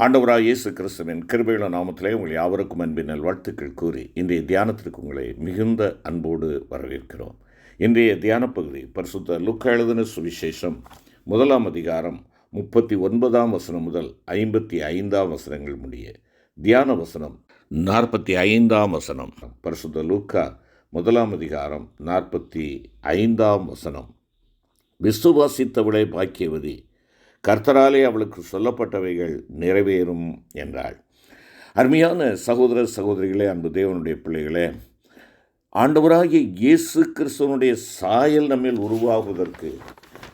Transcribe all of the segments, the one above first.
ஆண்டவராக இயேசு கிறிஸ்துவின் கிருபையுள்ள நாமத்திலே உங்கள் யாவருக்கும் அன்பின் நல்வாழ்த்துக்கள் கூறி இன்றைய தியானத்திற்கு உங்களை மிகுந்த அன்போடு வரவேற்கிறோம். இன்றைய தியான பகுதி பரிசுத்த லூக்கா எழுதின சுவிசேஷம் 1 அதிகாரம் 39 வசனம் முதல் 55 வசனங்கள் முடிய. தியான வசனம் 45 வசனம். பரிசுத்த லூக்கா 1 அதிகாரம் 45 வசனம். விசுவாசித்தவளை பாக்கியவதி, கர்த்தராலே அவளுக்கு சொல்லப்பட்டவைகள் நிறைவேறும் என்றாள். அருமையான சகோதர சகோதரிகளே, அன்பு தேவனுடைய பிள்ளைகளே, ஆண்டவராகிய இயேசு கிறிஸ்துவனுடைய சாயல் நம்மில் உருவாகுவதற்கு,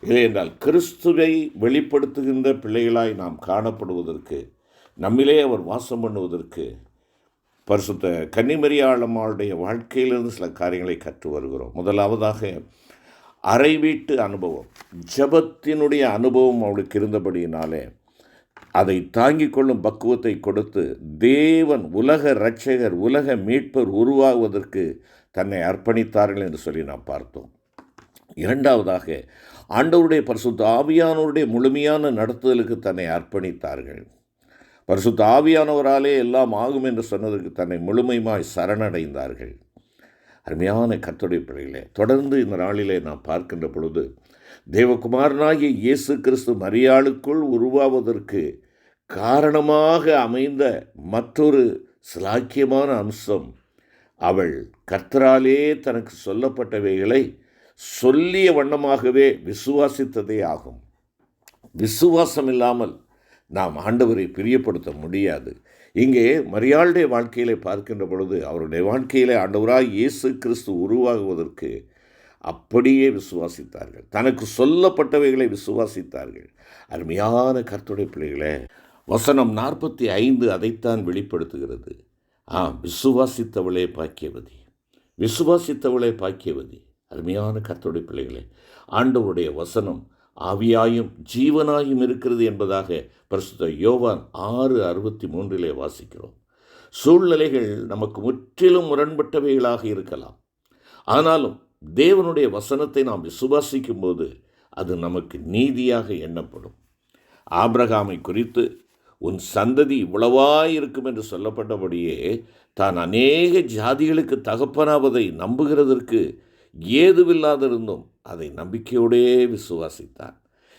இல்லை என்றால் கிறிஸ்துவை வெளிப்படுத்துகின்ற பிள்ளைகளாய் நாம் காணப்படுவதற்கு, நம்மிலே அவர் வாசம் பண்ணுவதற்கு பரிசுத்த கன்னிமரியாளம்மாளுடைய வாழ்க்கையிலிருந்து சில காரியங்களை கற்று வருகிறோம். முதலாவதாக அறை வீட்டு அனுபவம், ஜெபத்தினுடைய அனுபவம் அவளுக்கு இருந்தபடியினாலே அதை தாங்கிக் கொள்ளும் பக்குவத்தை கொடுத்து தேவன் உலக இரட்சகர், உலக மீட்பர் உருவாகுவதற்கு தன்னை அர்ப்பணித்தார்கள் என்று சொல்லி நாம் பார்த்தோம். இரண்டாவதாக ஆண்டவருடைய பரிசுத்த ஆவியானவருடைய முழுமையான நடத்துதலுக்கு தன்னை அர்ப்பணித்தார்கள். பரிசுத்த ஆவியானவராலே எல்லாம் ஆகும் என்று சொன்னதற்கு தன்னை முழுமையாய் சரணடைந்தார்கள். அருமையான கர்த்தருடைய பிள்ளைகளே, தொடர்ந்து இந்த நாளிலே நாம் பார்க்கின்ற பொழுது தேவகுமாரனாகிய இயேசு கிறிஸ்து மரியாளுக்குள் உருவாவதற்கு காரணமாக அமைந்த மற்றொரு சிலாக்கியமான அம்சம், அவள் கர்த்தராலே தனக்கு சொல்லப்பட்டவைகளை சொல்லிய வண்ணமாகவே விசுவாசித்ததே ஆகும். விசுவாசம் இல்லாமல் நாம் ஆண்டவரை பிரியப்படுத்த முடியாது. இங்கே மரியாளுடைய வாழ்க்கையிலே பார்க்கின்ற பொழுது அவருடைய வாழ்க்கையிலே ஆண்டவராய் இயேசு கிறிஸ்து உருவாகுவதற்கு அப்படியே விசுவாசித்தார்கள். தனக்கு சொல்லப்பட்டவைகளை விசுவாசித்தார்கள். அருமையான கர்த்தருடைய பிள்ளைகளே, வசனம் 45 அதைத்தான் வெளிப்படுத்துகிறது. விசுவாசித்தவளே பாக்கியவதி, விசுவாசித்தவளே பாக்கியவதி. அருமையான கர்த்தருடைய பிள்ளைகளே, ஆண்டவருடைய வசனம் ஆவியாயும் ஜீவனாயும் இருக்கிறது என்பதாக பரிசுத்த யோவான் 6:63 வாசிக்கிறோம். சூழ்நிலைகள் நமக்கு முற்றிலும் முரண்பட்டவைகளாக இருக்கலாம். ஆனாலும் தேவனுடைய வசனத்தை நாம் விசுவாசிக்கும் போது அது நமக்கு நீதியாக எண்ணப்படும். ஆபிரகாமை குறித்து உன் சந்ததி இவ்வளவாயிருக்கும் என்று சொல்லப்பட்டபடியே தான் அநேக ஜாதிகளுக்கு தகப்பனாவதை நம்புகிறதற்கு ஏதுவில்லாதிருந்தும் அதை நம்பிக்கையோடே விசுவாசித்தான்.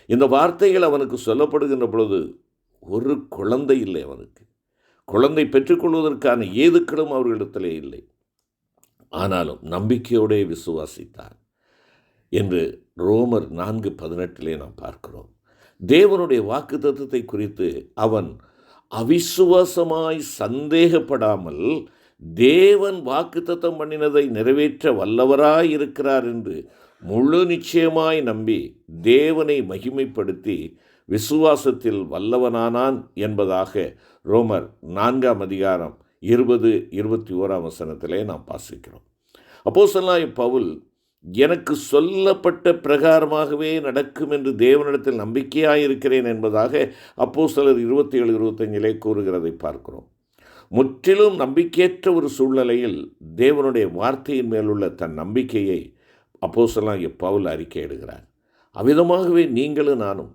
இந்த வார்த்தைகள் அவனுக்கு சொல்லப்படுகின்ற பொழுது ஒரு குழந்தை இல்லை. அவனுக்கு குழந்தை பெற்றுக்கொள்வதற்கான ஏதுக்களும் அவர்களிடத்திலே இல்லை. ஆனாலும் நம்பிக்கையோடே விசுவாசித்தான் என்று ரோமர் 4:18 நாம் பார்க்கிறோம். தேவனுடைய வாக்கு தத்தத்தை குறித்து அவன் அவிசுவாசமாய் சந்தேகப்படாமல் தேவன் வாக்குத்தத்தம் பண்ணினதை நிறைவேற்ற வல்லவராய் இருக்கிறார் என்று முழு நிச்சயமாய் நம்பி தேவனை மகிமைப்படுத்தி விசுவாசத்தில் வல்லவனானான் என்பதாக ரோமர் 4 அதிகாரம் 20-21 வசனத்திலே நாம் வாசிக்கிறோம். அப்போஸ்தலனாகிய பவுல் எனக்கு சொல்லப்பட்ட பிரகாரமாகவே நடக்கும் என்று தேவனிடத்தில் நம்பிக்கையாயிருக்கிறேன் என்பதாக அப்போஸ்தலர் 27-25 கூறுகிறதை பார்க்கிறோம். முற்றிலும் நம்பிக்கையற்ற ஒரு சூழ்நிலையில் தேவனுடைய வார்த்தையின் மேலுள்ள தன் நம்பிக்கையை அப்போஸ்தலனாகிய பவுல் அறிக்கையிடுகிறார். அவ்விதமாகவே நீங்களும் நானும்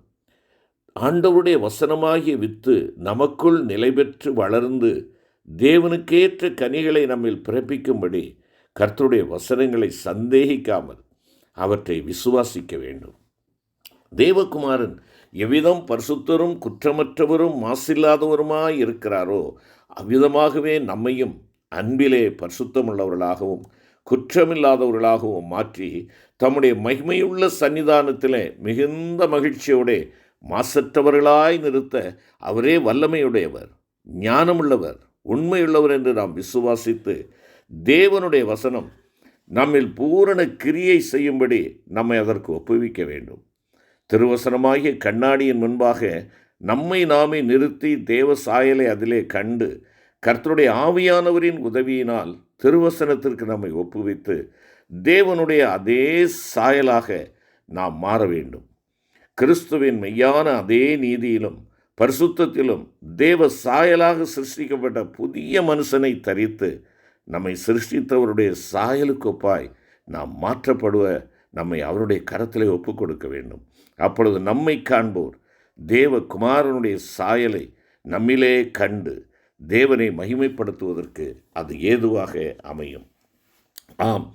ஆண்டவருடைய வசனமாகிய வித்து நமக்குள் நிலை பெற்று வளர்ந்து தேவனுக்கேற்ற கனிகளை நம்மில் பிறப்பிக்கும்படி கர்த்தருடைய வசனங்களை சந்தேகிக்காமல் அவற்றை விசுவாசிக்க வேண்டும். தேவகுமாரன் எவ்விதம் பரிசுத்தரும் குற்றமற்றவரும் மாசில்லாதவருமாய் இருக்கிறாரோ அவ்விதமாகவே நம்மையும் அன்பிலே பரிசுத்தமுள்ளவர்களாகவும் குற்றமில்லாதவர்களாகவும் மாற்றி தம்முடைய மகிமையுள்ள சன்னிதானத்திலே மிகுந்த மகிழ்ச்சியோட மாசற்றவர்களாய் நிறுத்த அவரே வல்லமையுடையவர், ஞானமுள்ளவர், உண்மையுள்ளவர் என்று நாம் விசுவாசித்து தேவனுடைய வசனம் நம்மில் பூரண கிரியை செய்யும்படி நம்மை அதற்கு ஒப்புவிக்க வேண்டும். திருவசனமாகிய கண்ணாடியின் முன்பாக நம்மை நாமே நிறுத்தி தேவ சாயலை அதிலே கண்டு கர்த்தருடைய ஆவியானவரின் உதவியினால் திருவசனத்திற்கு நம்மை ஒப்புவித்து தேவனுடைய அதே சாயலாக நாம் மாற வேண்டும். கிறிஸ்துவின் மெய்யான அதே நீதியிலும் பரிசுத்தத்திலும் தேவ சாயலாக சிருஷ்டிக்கப்பட்ட புதிய மனுஷனை தரித்து நம்மை சிருஷ்டித்தவருடைய சாயலுக்கொப்பாய் நாம் மாற்றப்படுவ நம்மை அவருடைய கரத்திலே ஒப்புக் கொடுக்க வேண்டும். அப்பொழுது நம்மை காண்போர் தேவகுமாரனுடைய சாயலை நம்மிலே கண்டு தேவனை மகிமைப்படுத்துவதற்கு அது ஏதுவாக அமையும். ஆம்,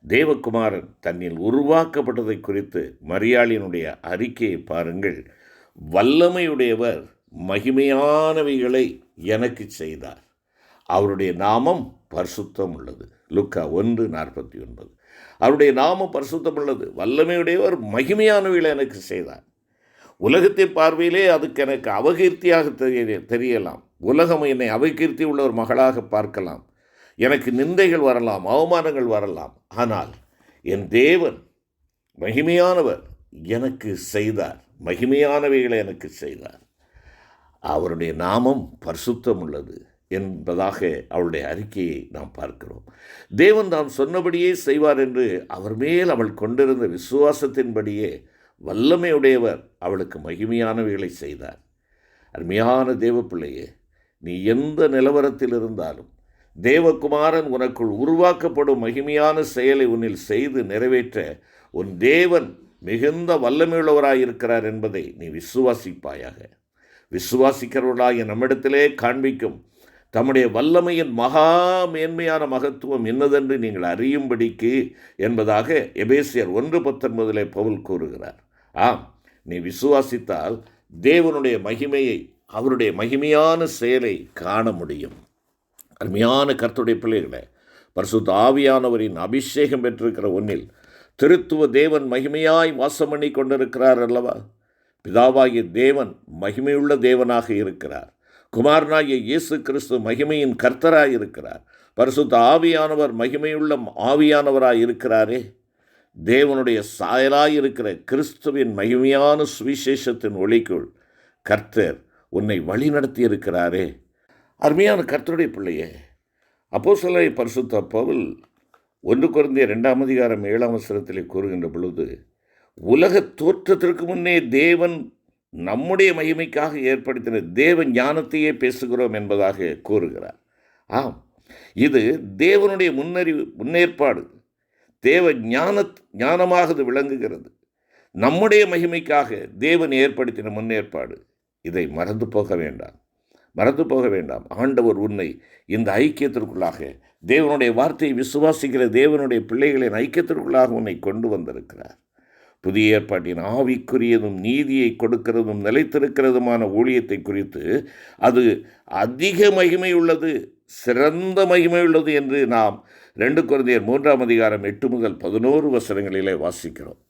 தேவகுமாரன் தன்னில் உருவாக்கப்பட்டதை குறித்து மரியாளினுடைய அறிக்கையை பாருங்கள். வல்லமையுடையவர் மகிமையானவைகளை எனக்கு செய்தார், அவருடைய நாமம் பரிசுத்தம் உள்ளது. லூக்கா 1:49. அவருடைய நாமம் பரிசுத்தம் உள்ளது. வல்லமையுடையவர் மகிமையானவைகளை எனக்கு செய்தார். உலகத்தின் பார்வையிலே அதுக்கு எனக்கு அவகீர்த்தியாக தெரியலாம். உலகம் என்னை அவகீர்த்தி உள்ள ஒரு மகளாக பார்க்கலாம். எனக்கு நிந்தைகள் வரலாம், அவமானங்கள் வரலாம். ஆனால் என் தேவன் மகிமையானவர் எனக்கு செய்தார், மகிமையானவைகளை எனக்கு செய்தார். அவருடைய நாமம் பரிசுத்தம் உள்ளது என்பதாக அவளுடைய அறிக்கையை நாம் பார்க்கிறோம். தேவன் தாம் சொன்னபடியே செய்வார் என்று அவர் மேல் அவள் கொண்டிருந்த விசுவாசத்தின்படியே வல்லமையுடையவர் அவளுக்கு மகிமையானவைகளை செய்தார். அருமையான தேவ பிள்ளையே, நீ எந்த நிலவரத்தில் இருந்தாலும் தேவகுமாரன் உனக்குள் உருவாக்கப்படும் மகிமையான செயலை உன்னில் செய்து நிறைவேற்ற உன் தேவன் மிகுந்த வல்லமையுள்ளவராயிருக்கிறார் என்பதை நீ விசுவாசிப்பாயாக. விசுவாசிக்கிறவர்களாகிய நம்மிடத்திலே காண்பிக்கும் தம்முடைய வல்லமையின் மகா மேன்மையான மகத்துவம் என்னதென்று நீங்கள் அறியும்படிக்கு என்பதாக எபேசியர் 1:19 பவுல் கூறுகிறார். ஆம், நீ விசுவாசித்தால் தேவனுடைய மகிமையை, அவருடைய மகிமையான செயலை காண முடியும். அருமையான கர்த்தருடைய பிள்ளைகளே, பரிசுத்த ஆவியானவரின் அபிஷேகம் பெற்றிருக்கிற ஒன்றில் திருத்துவ தேவன் மகிமையாய் வாசம் பண்ணி கொண்டிருக்கிறார் அல்லவா? பிதாவாகிய தேவன் மகிமையுள்ள தேவனாக இருக்கிறார். குமாரனாகிய இயேசு கிறிஸ்து மகிமையின் கர்த்தராய் இருக்கிறார். பரிசுத்த ஆவியானவர் மகிமையுள்ள ஆவியானவராய் இருக்கிறாரே. தேவனுடைய சாயலாய் இருக்கிற கிறிஸ்துவின் மகிமையான சுவிசேஷத்தின் ஒளிக்குள் கர்த்தர் உன்னை வழி நடத்தி இருக்கிறாரே. அருமையான கர்த்தருடைய பிள்ளையே, அப்போஸ்தலனாகிய பரிசுத்த பவுல் 1 கொரிந்தியர் 2:7 கூறுகின்ற பொழுது, உலக தோற்றத்திற்கு முன்னே தேவன் நம்முடைய மகிமைக்காக ஏற்படுத்தின தேவ ஞானத்தையே பேசுகிறோம் என்பதாக கூறுகிறார். ஆம், இது தேவனுடைய முன்னேற்பாடு. தேவ ஞானமாக இது விளங்குகிறது. நம்முடைய மகிமைக்காக தேவன் ஏற்படுத்தின முன்னேற்பாடு. இதை மறந்து போக வேண்டாம். ஆண்டவர் உன்னை இந்த ஐக்கியத்திற்குள்ளாக, தேவனுடைய வார்த்தையை விசுவாசிக்கிற தேவனுடைய பிள்ளைகளின் ஐக்கியத்திற்குள்ளாக உன்னை கொண்டு வந்திருக்கிறார். புதிய ஏற்பாட்டின் ஆவிக்குரியதும் நீதியை கொடுக்கிறதும் நிலைத்திருக்கிறதுமான ஊழியத்தை குறித்து அது அதிக மகிமை உள்ளது, சிறந்த மகிமை உள்ளது என்று நாம் 2 கொரிந்தியர் 3:8-11 வாசிக்கிறோம்.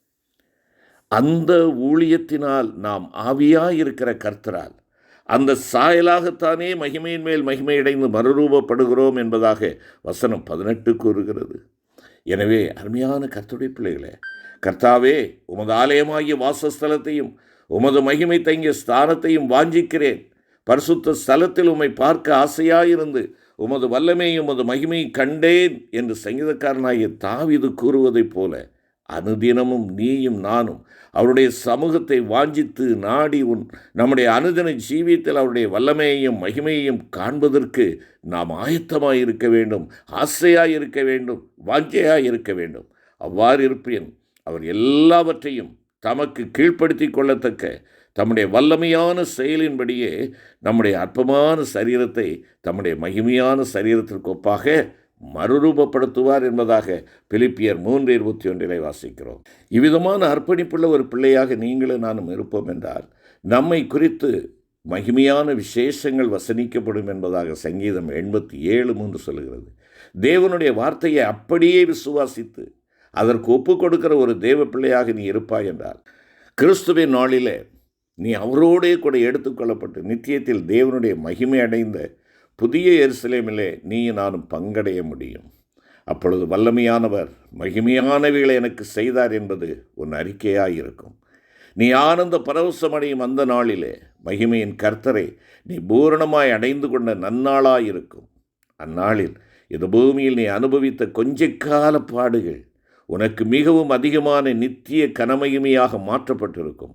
அந்த ஊழியத்தினால் நாம் ஆவியாயிருக்கிற கர்த்தரால் அந்த சாயலாகத்தானே மகிமையின் மேல் மகிமையடைந்து மறுரூபப்படுகிறோம் என்பதாக வசனம் 18 கூறுகிறது. எனவே அருமையான கர்த்தருடைய பிள்ளைகளே, கர்த்தாவே, உமது ஆலயமாகிய வாசஸ்தலத்தையும் உமது மகிமை தங்கிய ஸ்தானத்தையும் வாஞ்சிக்கிறேன். பரிசுத்த ஸ்தலத்தில் உம்மை பார்க்க ஆசையாயிருந்து உமது வல்லமையும் உமது மகிமையை கண்டேன் என்று சங்கீதக்காரனாகிய தாவீது கூறுவதைப் போல அனுதினமும் நீயும் நானும் அவருடைய சமூகத்தை வாஞ்சித்து நாடி நம்முடைய அனுதின ஜீவியத்தில் அவருடைய வல்லமையையும் மகிமையையும் காண்பதற்கு நாம் ஆயத்தமாயிருக்க வேண்டும், ஆசையாயிருக்க வேண்டும், வாஞ்சையாயிருக்க வேண்டும். அவ்வாறு இருப்பேன் அவர் எல்லாவற்றையும் தமக்கு கீழ்ப்படுத்தி கொள்ளத்தக்க தம்முடைய வல்லமையான செயலின்படியே நம்முடைய அற்பமான சரீரத்தை தம்முடைய மகிமையான சரீரத்திற்கு ஒப்பாக மறுரூபப்படுத்துவார் என்பதாக பிலிப்பியர் 3:21 வாசிக்கிறோம். இவ்விதமான அர்ப்பணிப்புள்ள ஒரு பிள்ளையாக நீங்களும் நானும் இருப்போம் என்றால் நம்மை குறித்து மகிமையான விசேஷங்கள் வசனிக்கப்படும் என்பதாக சங்கீதம் 87:3 சொல்கிறது. தேவனுடைய வார்த்தையை அப்படியே விசுவாசித்து அதற்கு ஒப்பு கொடுக்கிற ஒரு தேவ பிள்ளையாக நீ இருப்பாய் என்றால் கிறிஸ்துவின் நாளிலே நீ அவரோடே கூட எடுத்துக்கொள்ளப்பட்டு நித்தியத்தில் தேவனுடைய மகிமை அடைந்த புதிய எருசலேமிலே நீ நானும் பங்கடைய முடியும். அப்பொழுது வல்லமையானவர் மகிமையானவைகளை எனக்கு செய்தார் என்பது உன் அறிக்கையாயிருக்கும். நீ ஆனந்த பரவசமடையும் அந்த நாளிலே மகிமையின் கர்த்தரை நீ பூரணமாய் அடைந்து கொண்ட நன்னாளாயிருக்கும். அந்நாளில் இந்த பூமியில் நீ அனுபவித்த கொஞ்ச கால பாடுகள் உனக்கு மிகவும் அதிகமான நித்திய கனமகிமையாக மாற்றப்பட்டிருக்கும்.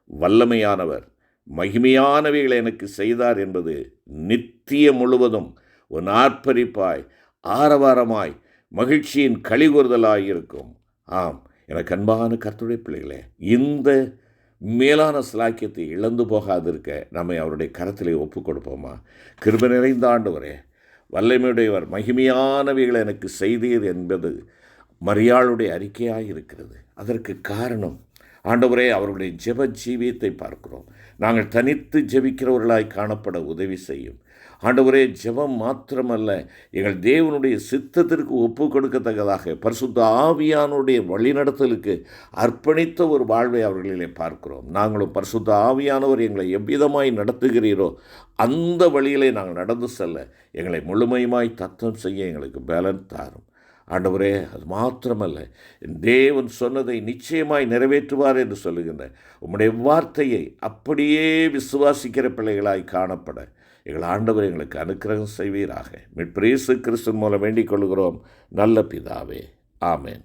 வல்லமையானவர் மகிமையானவைகளை எனக்கு செய்தார் என்பது நித்திய முழுவதும் உன் ஆர்ப்பரிப்பாய் ஆரவாரமாய் மகிழ்ச்சியின் களிகூறுதலாயிருக்கும். ஆம், எனக்கு அன்பான கர்த்தருடைய பிள்ளைகளே, இந்த மேலான சிலாக்கியத்தை இழந்து போகாதிருக்க நம்மை அவருடைய கரத்திலே ஒப்புக் கொடுப்போமா? கிருபை நிறைந்த ஆண்டவரே, வல்லமையுடையவர், மகிமையானவைகளை எனக்கு செய்தீர் என்பது மரியாளுடைய அறிக்கையாக இருக்கிறது. அதற்கு காரணம் ஆண்டவரே, அவருடைய ஜெப ஜீவியத்தை பார்க்கிறோம். நாங்கள் தனித்து ஜெபிக்கிறவர்களாய் காணப்பட உதவி செய்யும் ஆண்டவரே. ஜெபம் மாத்திரமல்ல, எங்கள் தேவனுடைய சித்தத்திற்கு ஒப்பு கொடுக்கத்தக்கதாக பரிசுத்த ஆவியானுடைய வழிநடத்தலுக்கு அர்ப்பணித்த ஒரு வாழ்வை அவர்களிலே பார்க்கிறோம். நாங்களும் பரிசுத்த ஆவியானவர் எங்களை எவ்விதமாய் நடத்துகிறீரோ அந்த வழியிலே நாங்கள் நடந்து செல்ல எங்களை முழுமையுமாய் தத்தம் செய்ய எங்களுக்கு பலன் தாரும் ஆண்டவரே. அது மாத்திரமல்ல, தேவன் சொன்னதை நிச்சயமாய் நிறைவேற்றுவார் என்று சொல்லுகின்ற உம்முடைய வார்த்தையை அப்படியே விசுவாசிக்கிற பிள்ளைகளாய் காணப்பட எங்கள் ஆண்டவர் எங்களுக்கு அனுக்கிரகம் செய்வீராக. மீட்பர் இயேசு கிறிஸ்து மூலம் வேண்டிக் கொள்கிறோம் நல்ல பிதாவே. ஆமென்.